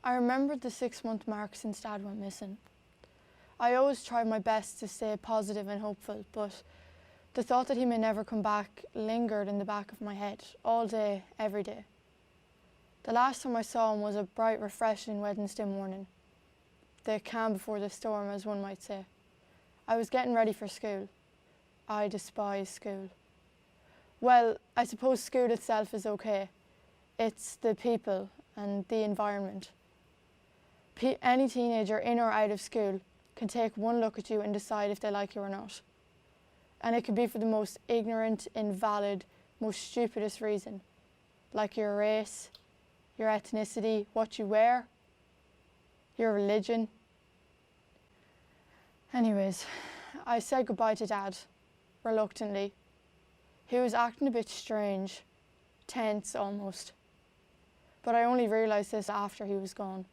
I remembered the 6-month mark since Dad went missing. I always tried my best to stay positive and hopeful, but the thought that he may never come back lingered in the back of my head, all day, every day. The last time I saw him was a bright, refreshing Wednesday morning. The calm before the storm, as one might say. I was getting ready for school. I despise school. Well, I suppose school itself is okay. It's the people and the environment. Any teenager in or out of school can take one look at you and decide if they like you or not. And it could be for the most ignorant, invalid, most stupidest reason, like your race, your ethnicity, what you wear, your religion. Anyways, I said goodbye to Dad, reluctantly. He was acting a bit strange, tense almost. But I only realised this after he was gone.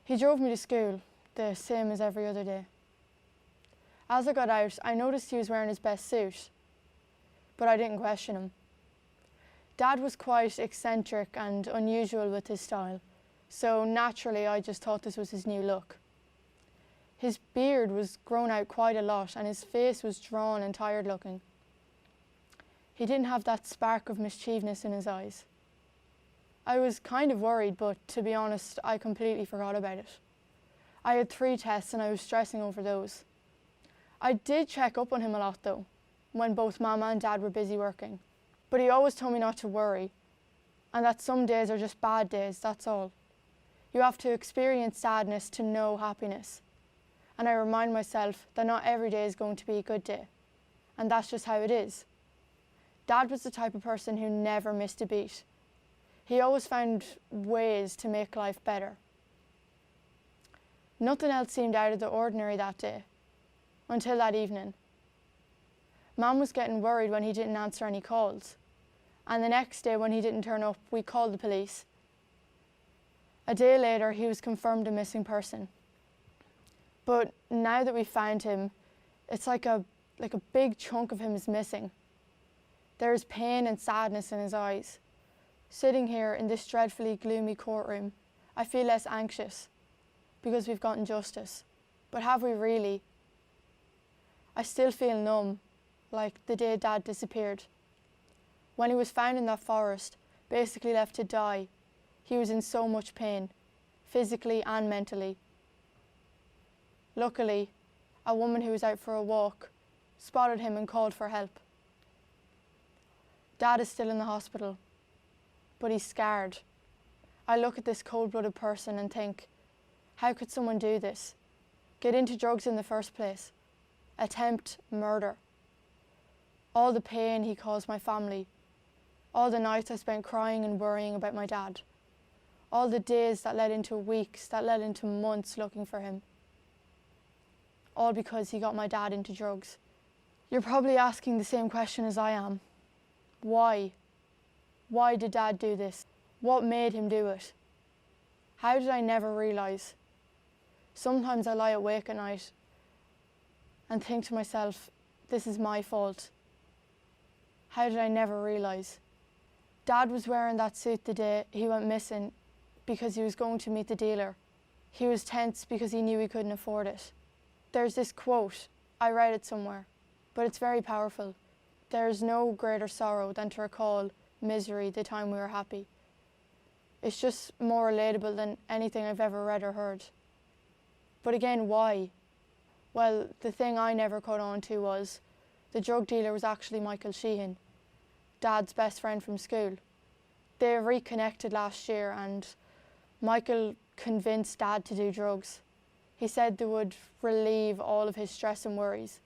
He drove me to school, the same as every other day. As I got out, I noticed he was wearing his best suit, but I didn't question him. Dad was quite eccentric and unusual with his style, so naturally I just thought this was his new look. His beard was grown out quite a lot and his face was drawn and tired looking. He didn't have that spark of mischievousness in his eyes. I was kind of worried, but to be honest, I completely forgot about it. I had 3 tests and I was stressing over those. I did check up on him a lot though, when both Mama and Dad were busy working. But he always told me not to worry, and that some days are just bad days, that's all. You have to experience sadness to know happiness. And I remind myself that not every day is going to be a good day, and that's just how it is. Dad was the type of person who never missed a beat. He always found ways to make life better. Nothing else seemed out of the ordinary that day, until that evening. Mum was getting worried when he didn't answer any calls, and the next day when he didn't turn up, we called the police. A day later, he was confirmed a missing person. But now that we found him, it's like a big chunk of him is missing. There is pain and sadness in his eyes. Sitting here in this dreadfully gloomy courtroom, I feel less anxious because we've gotten justice. But have we really? I still feel numb, like the day Dad disappeared. When he was found in that forest, basically left to die, he was in so much pain, physically and mentally. Luckily, a woman who was out for a walk spotted him and called for help. Dad is still in the hospital, but he's scarred. I look at this cold-blooded person and think, how could someone do this? Get into drugs in the first place? Attempt murder. All the pain he caused my family. All the nights I spent crying and worrying about my dad. All the days that led into weeks, that led into months looking for him. All because he got my dad into drugs. You're probably asking the same question as I am. Why? Why did Dad do this? What made him do it? How did I never realise? Sometimes I lie awake at night and think to myself, this is my fault. How did I never realise? Dad was wearing that suit the day he went missing because he was going to meet the dealer. He was tense because he knew he couldn't afford it. There's this quote, I read it somewhere, but it's very powerful. There is no greater sorrow than to recall misery the time we were happy. It's just more relatable than anything I've ever read or heard. But again, why? Well, the thing I never caught on to was the drug dealer was actually Michael Sheehan, Dad's best friend from school. They reconnected last year and Michael convinced Dad to do drugs. He said they would relieve all of his stress and worries.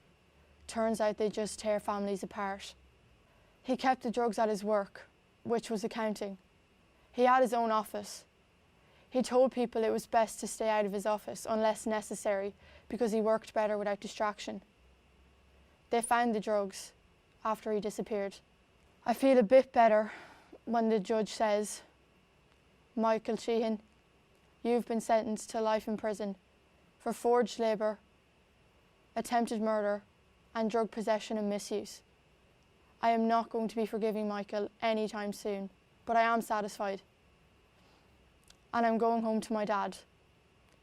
Turns out they just tear families apart. He kept the drugs at his work, which was accounting. He had his own office. He told people it was best to stay out of his office unless necessary because he worked better without distraction. They found the drugs after he disappeared. I feel a bit better when the judge says, Michael Sheehan, you've been sentenced to life in prison for forged labour, attempted murder and drug possession and misuse. I am not going to be forgiving Michael anytime soon, but I am satisfied. and I'm going home to my dad,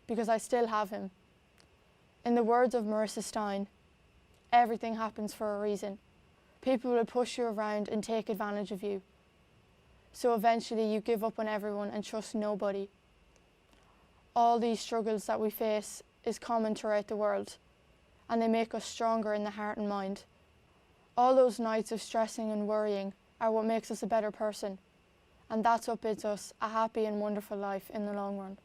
because I still have him. In the words of Marissa Stein, everything happens for a reason. People will push you around and take advantage of you. So eventually you give up on everyone and trust nobody. All these struggles that we face is common throughout the world, and they make us stronger in the heart and mind. All those nights of stressing and worrying are what makes us a better person, and that's what bids us a happy and wonderful life in the long run.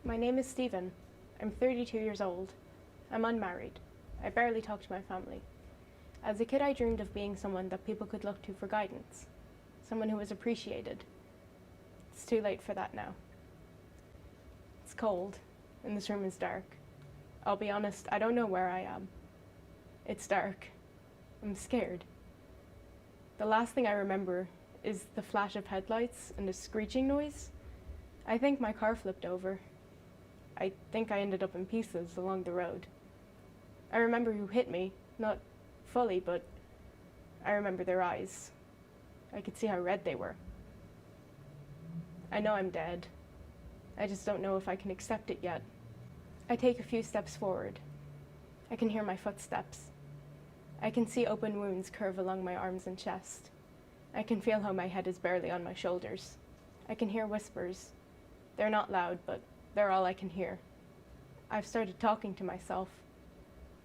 My name is Stephen. I'm 32 years old. I'm unmarried. I barely talk to my family. As a kid, I dreamed of being someone that people could look to for guidance, someone who was appreciated. It's too late for that now. It's cold, and this room is dark. I'll be honest, I don't know where I am. It's dark. I'm scared. The last thing I remember is the flash of headlights and a screeching noise. I think my car flipped over. I think I ended up in pieces along the road. I remember who hit me, not fully, but I remember their eyes. I could see how red they were. I know I'm dead. I just don't know if I can accept it yet. I take a few steps forward. I can hear my footsteps. I can see open wounds curve along my arms and chest. I can feel how my head is barely on my shoulders. I can hear whispers. They're not loud, but they're all I can hear. I've started talking to myself,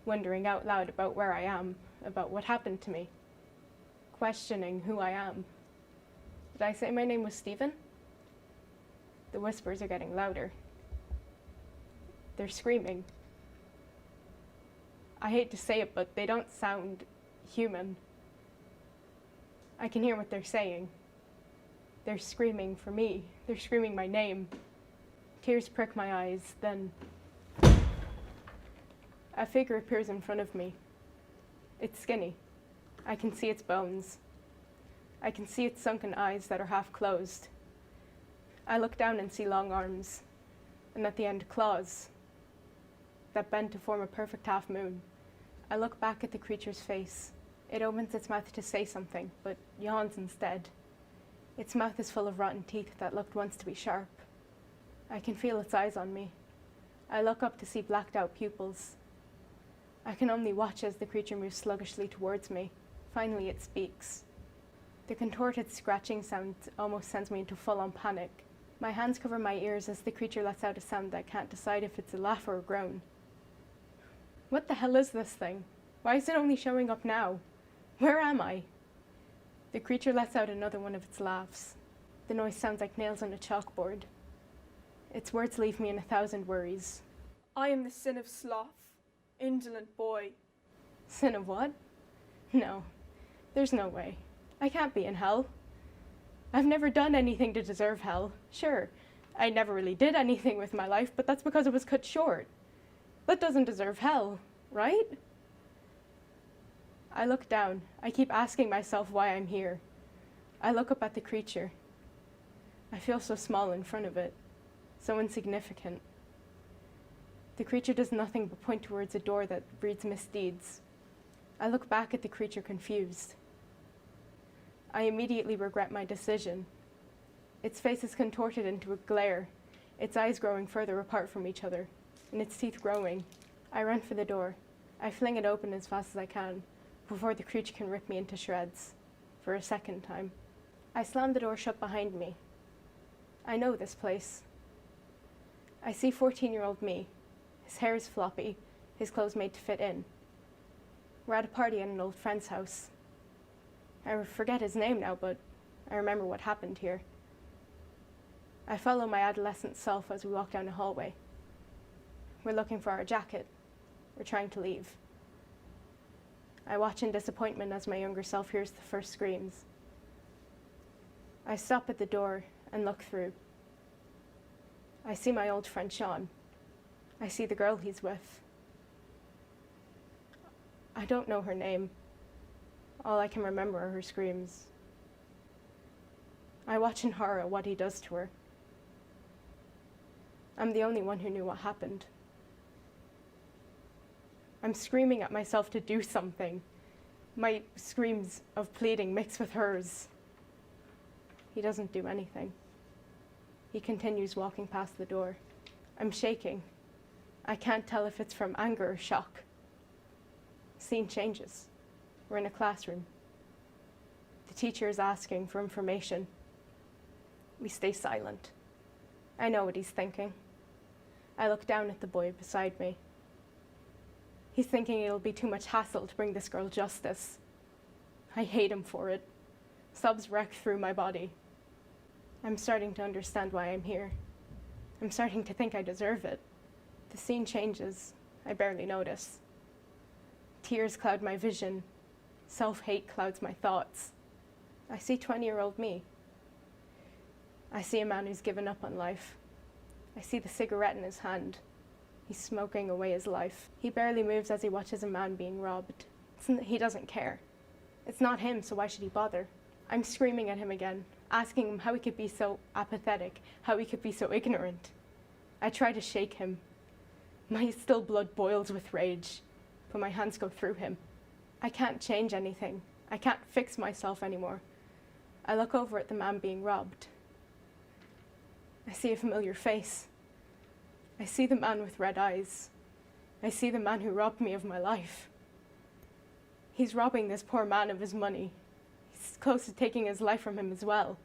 wondering out loud about where I am, about what happened to me, questioning who I am. Did I say my name was Stephen? The whispers are getting louder. They're screaming. I hate to say it, but they don't sound human. I can hear what they're saying. They're screaming for me. They're screaming my name. Tears prick my eyes, then a figure appears in front of me. It's skinny. I can see its bones. I can see its sunken eyes that are half closed. I look down and see long arms, and at the end claws that bend to form a perfect half moon. I look back at the creature's face. It opens its mouth to say something, but yawns instead. Its mouth is full of rotten teeth that looked once to be sharp. I can feel its eyes on me. I look up to see blacked out pupils. I can only watch as the creature moves sluggishly towards me. Finally it speaks. The contorted scratching sound almost sends me into full-on panic. My hands cover my ears as the creature lets out a sound that I can't decide if it's a laugh or a groan. What the hell is this thing? Why is it only showing up now? Where am I? The creature lets out another one of its laughs. The noise sounds like nails on a chalkboard. Its words leave me in 1,000 worries. I am the sin of sloth, indolent boy. Sin of what? No, there's no way. I can't be in hell. I've never done anything to deserve hell. Sure, I never really did anything with my life, but that's because it was cut short. That doesn't deserve hell, right? I look down. I keep asking myself why I'm here. I look up at the creature. I feel so small in front of it, so insignificant. The creature does nothing but point towards a door that breeds misdeeds. I look back at the creature confused. I immediately regret my decision. Its face is contorted into a glare, its eyes growing further apart from each other, and its teeth growing. I run for the door. I fling it open as fast as I can, before the creature can rip me into shreds, for a second time. I slam the door shut behind me. I know this place. I see 14-year-old me. His hair is floppy, his clothes made to fit in. We're at a party at an old friend's house. I forget his name now, but I remember what happened here. I follow my adolescent self as we walk down the hallway. We're looking for our jacket. We're trying to leave. I watch in disappointment as my younger self hears the first screams. I stop at the door and look through. I see my old friend Sean. I see the girl he's with. I don't know her name. All I can remember are her screams. I watch in horror at what he does to her. I'm the only one who knew what happened. I'm screaming at myself to do something. My screams of pleading mix with hers. He doesn't do anything. He continues walking past the door. I'm shaking. I can't tell if it's from anger or shock. Scene changes. We're in a classroom. The teacher is asking for information. We stay silent. I know what he's thinking. I look down at the boy beside me. He's thinking it'll be too much hassle to bring this girl justice. I hate him for it. Sobs wreck through my body. I'm starting to understand why I'm here. I'm starting to think I deserve it. The scene changes. I barely notice. Tears cloud my vision. Self-hate clouds my thoughts. I see 20-year-old me. I see a man who's given up on life. I see the cigarette in his hand. He's smoking away his life. He barely moves as he watches a man being robbed. He doesn't care. It's not him, so why should he bother? I'm screaming at him again, asking him how he could be so apathetic, how he could be so ignorant. I try to shake him. My still blood boils with rage, but my hands go through him. I can't change anything. I can't fix myself anymore. I look over at the man being robbed. I see a familiar face. I see the man with red eyes. I see the man who robbed me of my life. He's robbing this poor man of his money. He's close to taking his life from him as well.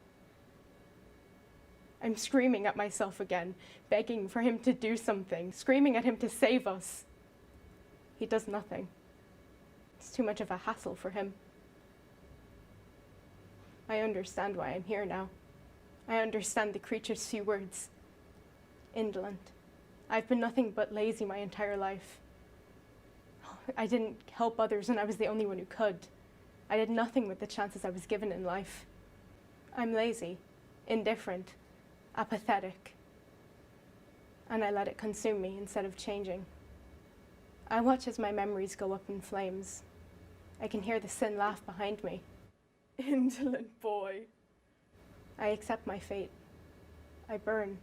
I'm screaming at myself again, begging for him to do something, screaming at him to save us. He does nothing. It's too much of a hassle for him. I understand why I'm here now. I understand the creature's few words. Indolent. I've been nothing but lazy my entire life. I didn't help others and I was the only one who could. I did nothing with the chances I was given in life. I'm lazy, indifferent, apathetic. And I let it consume me instead of changing. I watch as my memories go up in flames. I can hear the sin laugh behind me. Indolent boy. I accept my fate. I burn.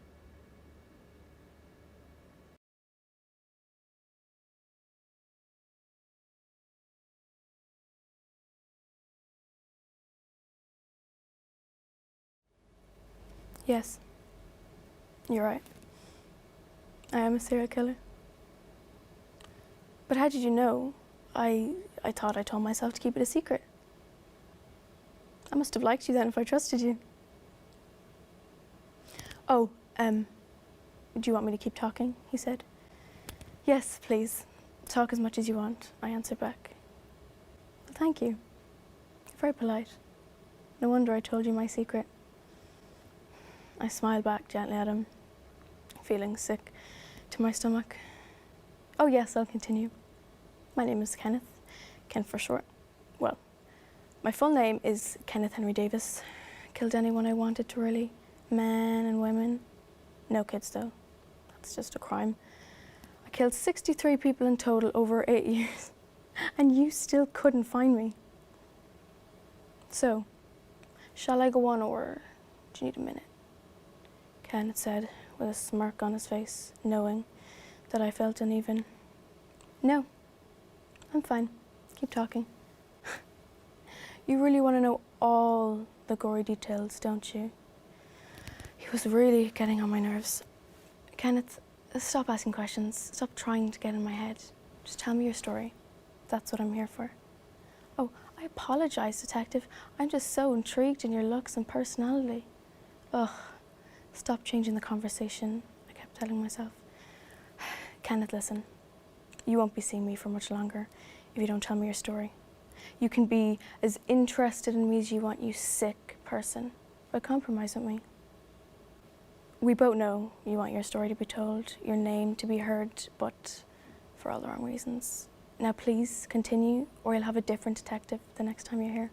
Yes, you're right. I am a serial killer. But how did you know? I thought I told myself to keep it a secret. I must have liked you then if I trusted you. Oh, do you want me to keep talking? He said. Yes, please. Talk as much as you want, I answered back. Well, thank you. You're very polite. No wonder I told you my secret. I smiled back gently at him, feeling sick to my stomach. Oh yes, I'll continue. My name is Kenneth, Ken for short. Well, my full name is Kenneth Henry Davis. Killed anyone I wanted to, really. Men and women. No kids though. That's just a crime. I killed 63 people in total over 8 years. And you still couldn't find me. So, shall I go on or do you need a minute? Kenneth said with a smirk on his face, knowing that I felt uneven. No, I'm fine. Keep talking. You really want to know all the gory details, don't you? He was really getting on my nerves. Kenneth, stop asking questions. Stop trying to get in my head. Just tell me your story. That's what I'm here for. Oh, I apologize, Detective. I'm just so intrigued in your looks and personality. Ugh. Stop changing the conversation, I kept telling myself. Kenneth, listen. You won't be seeing me for much longer if you don't tell me your story. You can be as interested in me as you want, you sick person, but compromise with me. We both know you want your story to be told, your name to be heard, but for all the wrong reasons. Now please continue, or you'll have a different detective the next time you're here.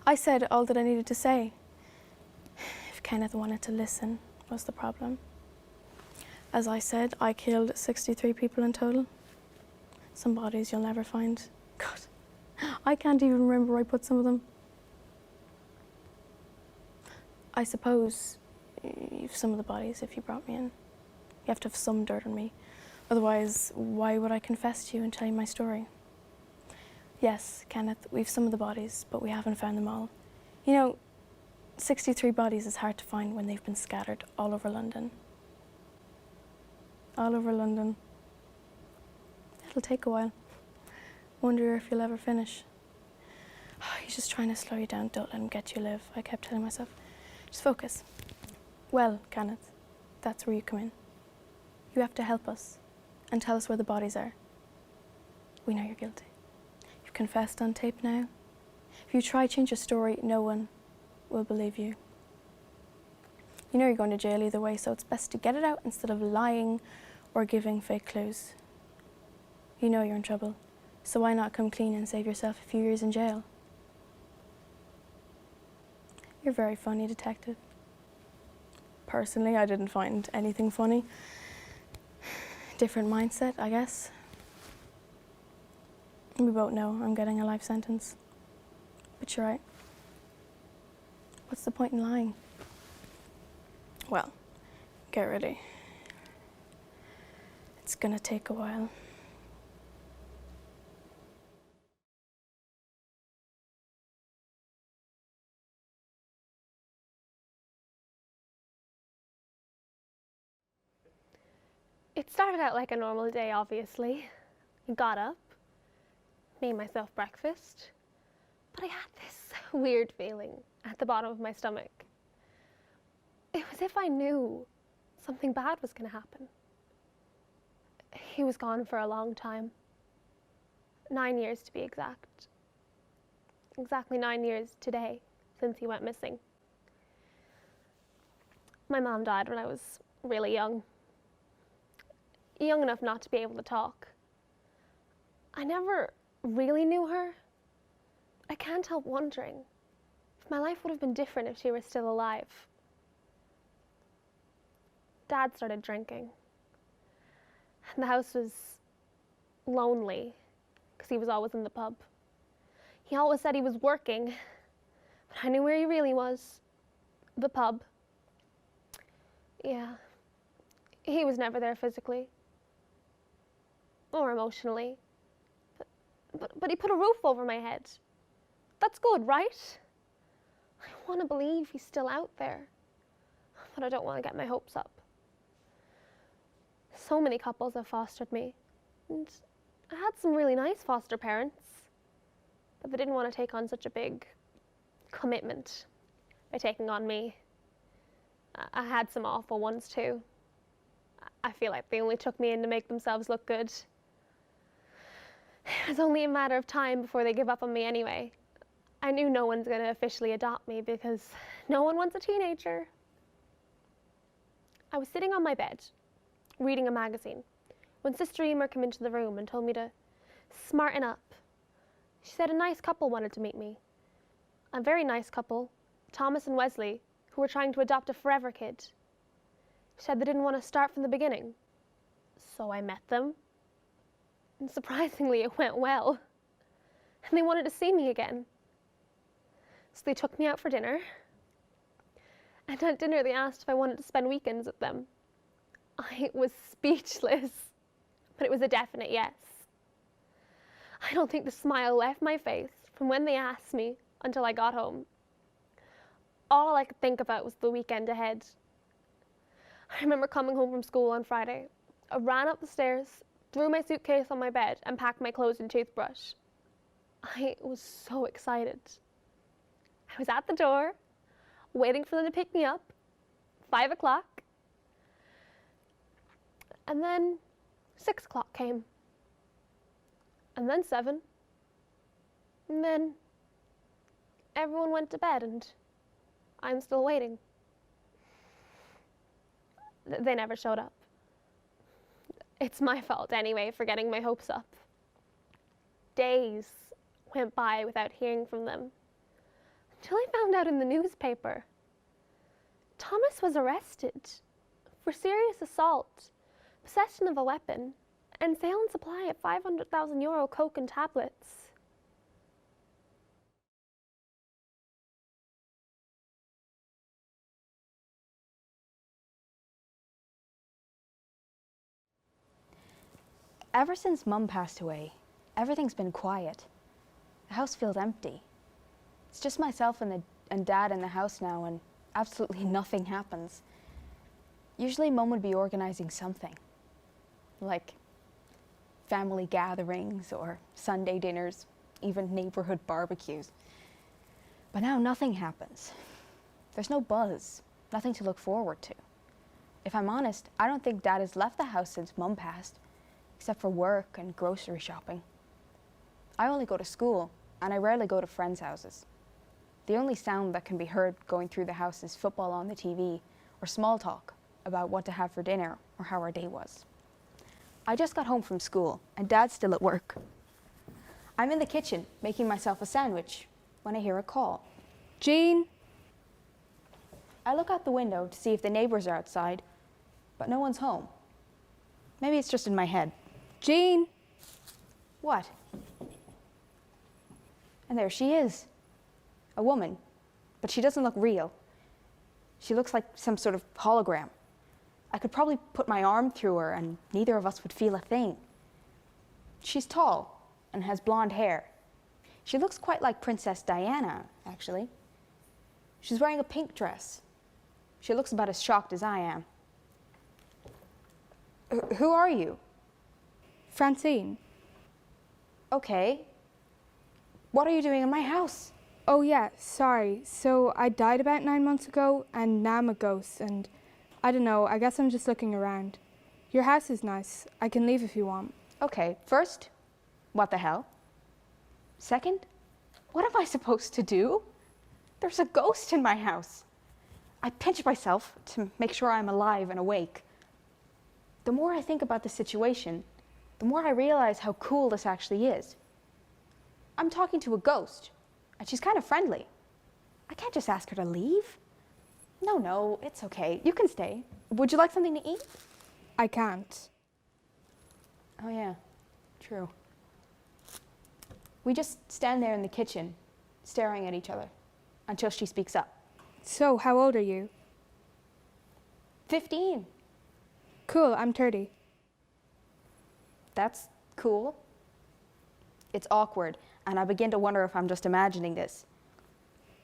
I said all that I needed to say. If Kenneth wanted to listen, was the problem. As I said, I killed 63 people in total. Some bodies you'll never find. God, I can't even remember where I put some of them. I suppose you've some of the bodies if you brought me in. You have to have some dirt on me. Otherwise, why would I confess to you and tell you my story? Yes, Kenneth, we've some of the bodies, but we haven't found them all. You know, 63 bodies is hard to find when they've been scattered all over London. All over London. It'll take a while. Wonder if you'll ever finish. He's just trying to slow you down. Don't let him get you alive, I kept telling myself. Just focus. Well, Kenneth, that's where you come in. You have to help us and tell us where the bodies are. We know you're guilty. You've confessed on tape now. If you try to change your story, no one will believe you. You know you're going to jail either way, so it's best to get it out instead of lying or giving fake clues. You know you're in trouble, so why not come clean and save yourself a few years in jail? You're very funny, detective. Personally, I didn't find anything funny. Different mindset, I guess. We both know I'm getting a life sentence. But you're right. What's the point in lying? Well, get ready. It's gonna take a while. It started out like a normal day, obviously. I got up, made myself breakfast, but I had this weird feeling at the bottom of my stomach. It was as if I knew something bad was going to happen. He was gone for a long time. 9 years to be exact. Exactly 9 years today since he went missing. My mom died when I was really young. Young enough not to be able to talk. I never really knew her. I can't help wondering if my life would have been different if she were still alive. Dad started drinking. And the house was lonely because he was always in the pub. He always said he was working, but I knew where he really was. The pub. Yeah. He was never there physically. Or emotionally. But he put a roof over my head. That's good, right? I want to believe he's still out there. But I don't want to get my hopes up. So many couples have fostered me. And I had some really nice foster parents. But they didn't want to take on such a big commitment by taking on me. I had some awful ones too. I feel like they only took me in to make themselves look good. It was only a matter of time before they give up on me anyway. I knew no one's going to officially adopt me because no one wants a teenager. I was sitting on my bed, reading a magazine, when Sister Emer came into the room and told me to smarten up. She said a nice couple wanted to meet me. A very nice couple, Thomas and Wesley, who were trying to adopt a forever kid. She said they didn't want to start from the beginning. So I met them. And surprisingly, it went well. And they wanted to see me again. So they took me out for dinner. And at dinner, they asked if I wanted to spend weekends with them. I was speechless, but it was a definite yes. I don't think the smile left my face from when they asked me until I got home. All I could think about was the weekend ahead. I remember coming home from school on Friday. I ran up the stairs, threw my suitcase on my bed, and packed my clothes and toothbrush. I was so excited. I was at the door, waiting for them to pick me up, 5 o'clock. And then 6 o'clock came. And then 7. And then everyone went to bed and I'm still waiting. They never showed up. It's my fault anyway for getting my hopes up. Days went by without hearing from them until I found out in the newspaper. Thomas was arrested for serious assault, possession of a weapon, and sale and supply of €500,000 coke and tablets. Ever since Mum passed away, everything's been quiet. The house feels empty. It's just myself and Dad in the house now, and absolutely nothing happens. Usually Mum would be organizing something, like family gatherings or Sunday dinners, even neighborhood barbecues. But now nothing happens. There's no buzz, nothing to look forward to. If I'm honest, I don't think Dad has left the house since Mum passed, except for work and grocery shopping. I only go to school, and I rarely go to friends' houses. The only sound that can be heard going through the house is football on the TV, or small talk about what to have for dinner or how our day was. I just got home from school, and Dad's still at work. I'm in the kitchen, making myself a sandwich, when I hear a call. Jean? I look out the window to see if the neighbors are outside, but no one's home. Maybe it's just in my head. Jean? What? And there she is. A woman, but she doesn't look real. She looks like some sort of hologram. I could probably put my arm through her and neither of us would feel a thing. She's tall and has blonde hair. She looks quite like Princess Diana, actually. She's wearing a pink dress. She looks about as shocked as I am. Who are you? Francine. Okay. What are you doing in my house? Oh yeah, sorry. So I died about 9 months ago and now I'm a ghost and I don't know, I guess I'm just looking around. Your house is nice. I can leave if you want. Okay, first, what the hell? Second, what am I supposed to do? There's a ghost in my house. I pinch myself to make sure I'm alive and awake. The more I think about the situation, the more I realize how cool this actually is. I'm talking to a ghost, and she's kind of friendly. I can't just ask her to leave. No, it's okay. You can stay. Would you like something to eat? I can't. Oh yeah, true. We just stand there in the kitchen, staring at each other, until she speaks up. So, how old are you? 15. Cool, I'm 30. That's cool. It's awkward, and I begin to wonder if I'm just imagining this.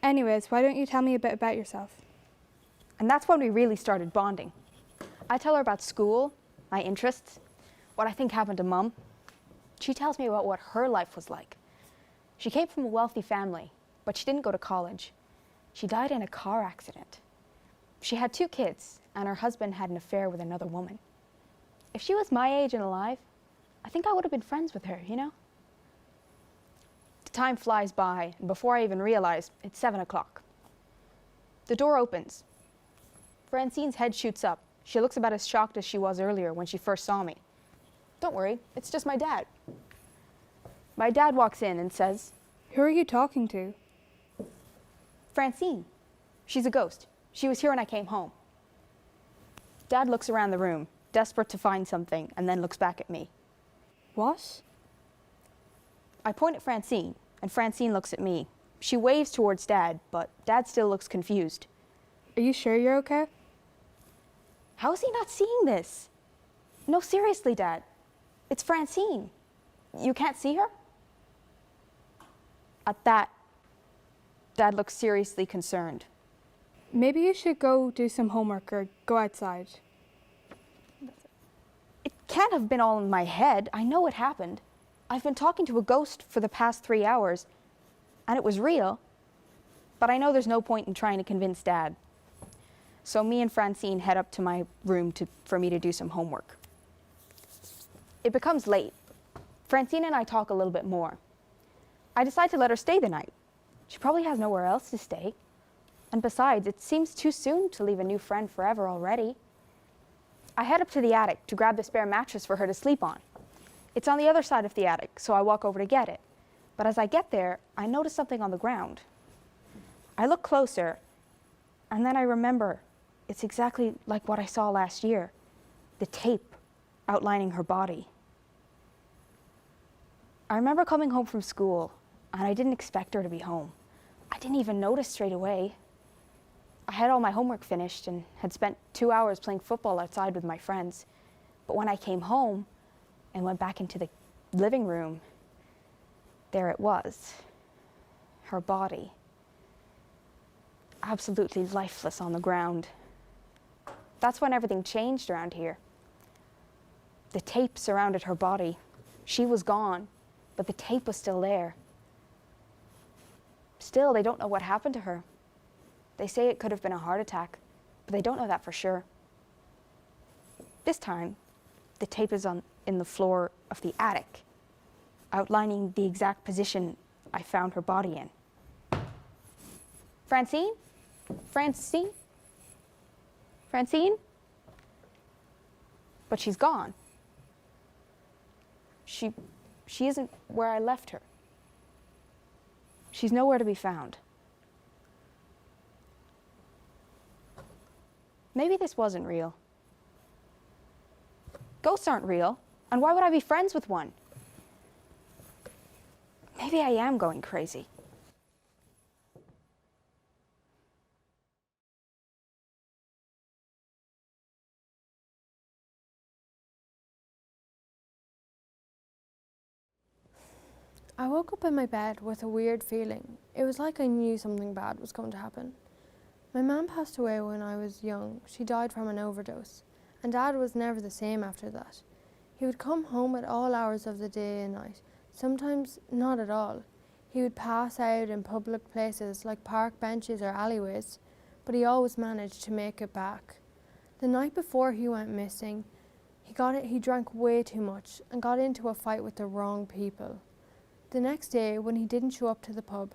Anyways, why don't you tell me a bit about yourself? And that's when we really started bonding. I tell her about school, my interests, what I think happened to Mum. She tells me about what her life was like. She came from a wealthy family, but she didn't go to college. She died in a car accident. She had 2 kids, and her husband had an affair with another woman. If she was my age and alive, I think I would have been friends with her, you know? The time flies by, and before I even realize, it's 7 o'clock. The door opens. Francine's head shoots up. She looks about as shocked as she was earlier when she first saw me. Don't worry, it's just my dad. My dad walks in and says, Who are you talking to? Francine. She's a ghost. She was here when I came home. Dad looks around the room, desperate to find something, and then looks back at me. What? I point at Francine, and Francine looks at me. She waves towards Dad, but Dad still looks confused. Are you sure you're okay? How is he not seeing this? No, seriously, Dad. It's Francine. You can't see her? At that, Dad looks seriously concerned. Maybe you should go do some homework or go outside. It can't have been all in my head. I know it happened. I've been talking to a ghost for the past 3 hours, and it was real. But I know there's no point in trying to convince Dad. So me and Francine head up to my room for me to do some homework. It becomes late. Francine and I talk a little bit more. I decide to let her stay the night. She probably has nowhere else to stay. And besides, it seems too soon to leave a new friend forever already. I head up to the attic to grab the spare mattress for her to sleep on. It's on the other side of the attic, so I walk over to get it. But as I get there, I notice something on the ground. I look closer, and then I remember it's exactly like what I saw last year, the tape outlining her body. I remember coming home from school, and I didn't expect her to be home. I didn't even notice straight away. I had all my homework finished and had spent 2 hours playing football outside with my friends. But when I came home, and went back into the living room, there it was, her body, absolutely lifeless on the ground. That's when everything changed around here. The tape surrounded her body. She was gone, but the tape was still there. Still, they don't know what happened to her. They say it could have been a heart attack, but they don't know that for sure. This time, the tape is in the floor of the attic, outlining the exact position I found her body in. Francine? Francine? Francine? But she's gone. She isn't where I left her. She's nowhere to be found. Maybe this wasn't real. Ghosts aren't real, and why would I be friends with one? Maybe I am going crazy. I woke up in my bed with a weird feeling. It was like I knew something bad was going to happen. My mum passed away when I was young. She died from an overdose, and Dad was never the same after that. He would come home at all hours of the day and night, sometimes not at all. He would pass out in public places like park benches or alleyways, but he always managed to make it back. The night before he went missing, he drank way too much and got into a fight with the wrong people. The next day, when he didn't show up to the pub,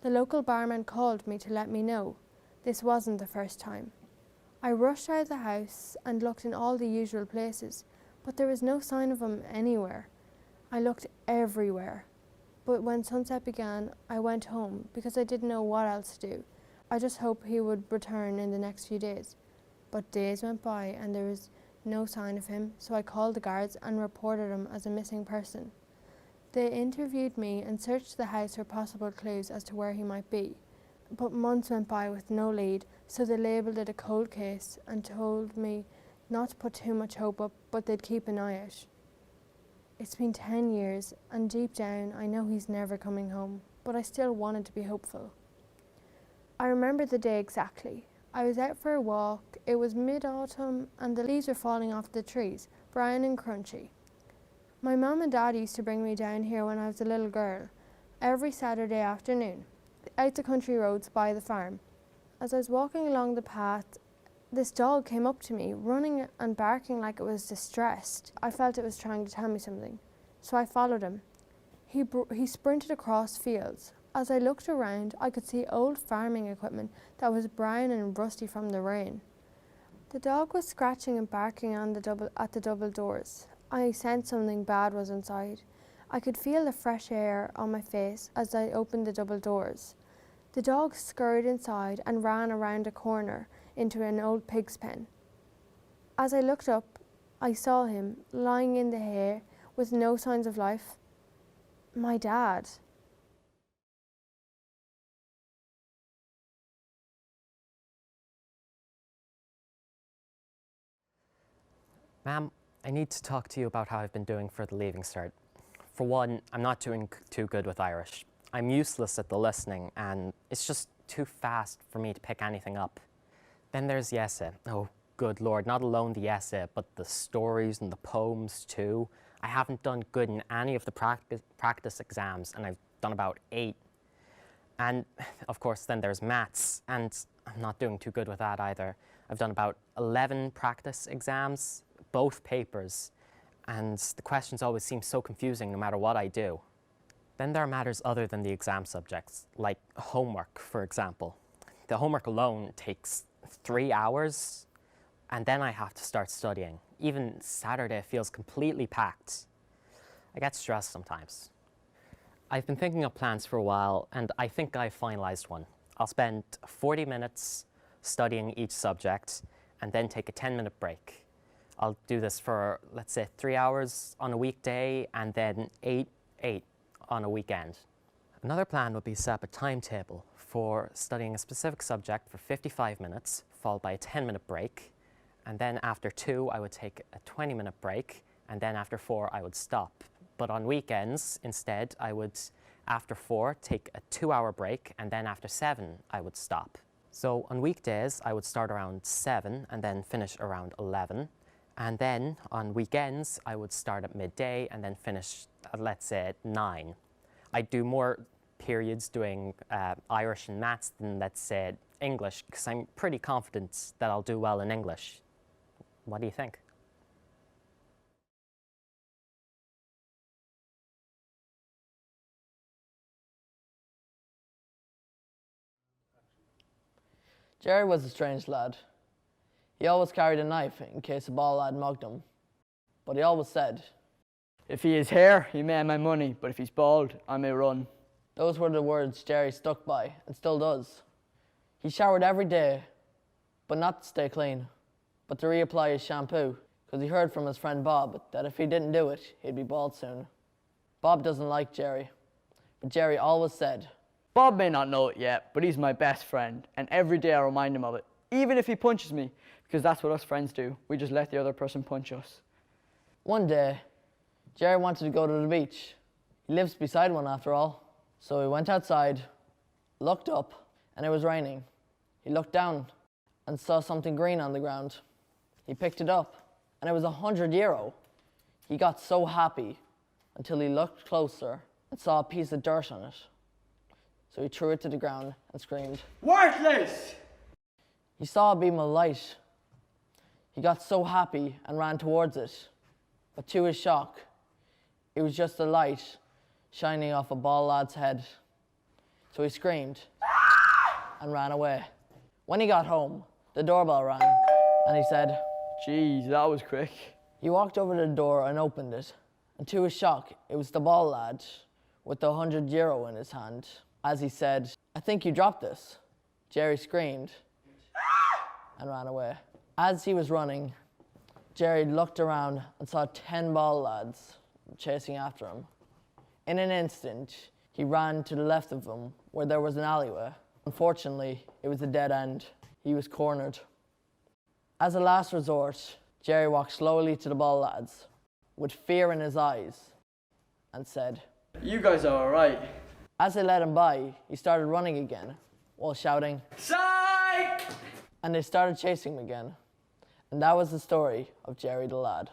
the local barman called me to let me know. This wasn't the first time. I rushed out of the house and looked in all the usual places, but there was no sign of him anywhere. I looked everywhere. But when sunset began, I went home because I didn't know what else to do. I just hoped he would return in the next few days. But days went by and there was no sign of him, so I called the guards and reported him as a missing person. They interviewed me and searched the house for possible clues as to where he might be. But months went by with no lead, so they labelled it a cold case and told me not to put too much hope up, but they'd keep an eye out. It's been 10 years, and deep down I know he's never coming home, but I still wanted to be hopeful. I remember the day exactly. I was out for a walk, it was mid-autumn, and the leaves were falling off the trees, brown and crunchy. My mum and dad used to bring me down here when I was a little girl, every Saturday afternoon, out the country roads by the farm. As I was walking along the path, this dog came up to me, running and barking like it was distressed. I felt it was trying to tell me something, so I followed him. He sprinted across fields. As I looked around, I could see old farming equipment that was brown and rusty from the rain. The dog was scratching and barking at the double doors. I sensed something bad was inside. I could feel the fresh air on my face as I opened the double doors. The dog scurried inside and ran around a corner into an old pig's pen. As I looked up, I saw him lying in the hay with no signs of life. My dad. Ma'am, I need to talk to you about how I've been doing for the Leaving Cert. For one, I'm not doing too good with Irish. I'm useless at the listening, and it's just too fast for me to pick anything up. Then there's the essay. Oh, good Lord, not alone the essay, but the stories and the poems too. I haven't done good in any of the practice exams, and I've done about 8. And of course, then there's maths, and I'm not doing too good with that either. I've done about 11 practice exams, both papers, and the questions always seem so confusing no matter what I do. Then there are matters other than the exam subjects, like homework, for example. The homework alone takes 3 hours, and then I have to start studying. Even Saturday feels completely packed. I get stressed sometimes. I've been thinking of plans for a while, and I think I've finalized one. I'll spend 40 minutes studying each subject, and then take a 10-minute break. I'll do this for, let's say, 3 hours on a weekday, and then 8 on a weekend. Another plan would be to set up a timetable for studying a specific subject for 55 minutes, followed by a 10-minute break, and then after 2, I would take a 20-minute break, and then after 4 I would stop. But on weekends, instead, I would, after 4, take a 2-hour break, and then after 7 I would stop. So on weekdays, I would start around 7 and then finish around 11. And then on weekends, I would start at midday and then finish at, let's say, at 9. I do more periods doing Irish and maths than, let's say, English, because I'm pretty confident that I'll do well in English. What do you think? Jerry was a strange lad. He always carried a knife in case a bald lad mugged him. But he always said, "If he is hair, he may have my money, but if he's bald, I may run." Those were the words Jerry stuck by, and still does. He showered every day, but not to stay clean, but to reapply his shampoo, because he heard from his friend Bob that if he didn't do it, he'd be bald soon. Bob doesn't like Jerry, but Jerry always said, Bob may not know it yet, but he's my best friend, and every day I remind him of it, even if he punches me, because that's what us friends do. We just let the other person punch us. One day, Jerry wanted to go to the beach. He lives beside one after all. So he went outside, looked up, and it was raining. He looked down and saw something green on the ground. He picked it up, and it was €100. He got so happy until he looked closer and saw a piece of dirt on it. So he threw it to the ground and screamed, "Worthless!" He saw a beam of light. He got so happy and ran towards it. But to his shock, it was just a light shining off a bald lad's head. So he screamed and ran away. When he got home, the doorbell rang, and he said, "Geez, that was quick." He walked over to the door and opened it, and to his shock, it was the bald lad with the €100 in his hand. As he said, "I think you dropped this." Jerry screamed and ran away. As he was running, Jerry looked around and saw 10 bald lads chasing after him. In an instant, he ran to the left of him where there was an alleyway. Unfortunately, it was a dead end. He was cornered. As a last resort, Jerry walked slowly to the bald lads with fear in his eyes and said, "You guys are all right." As they let him by, he started running again while shouting, "Psych!" And they started chasing him again. And that was the story of Jerry the lad.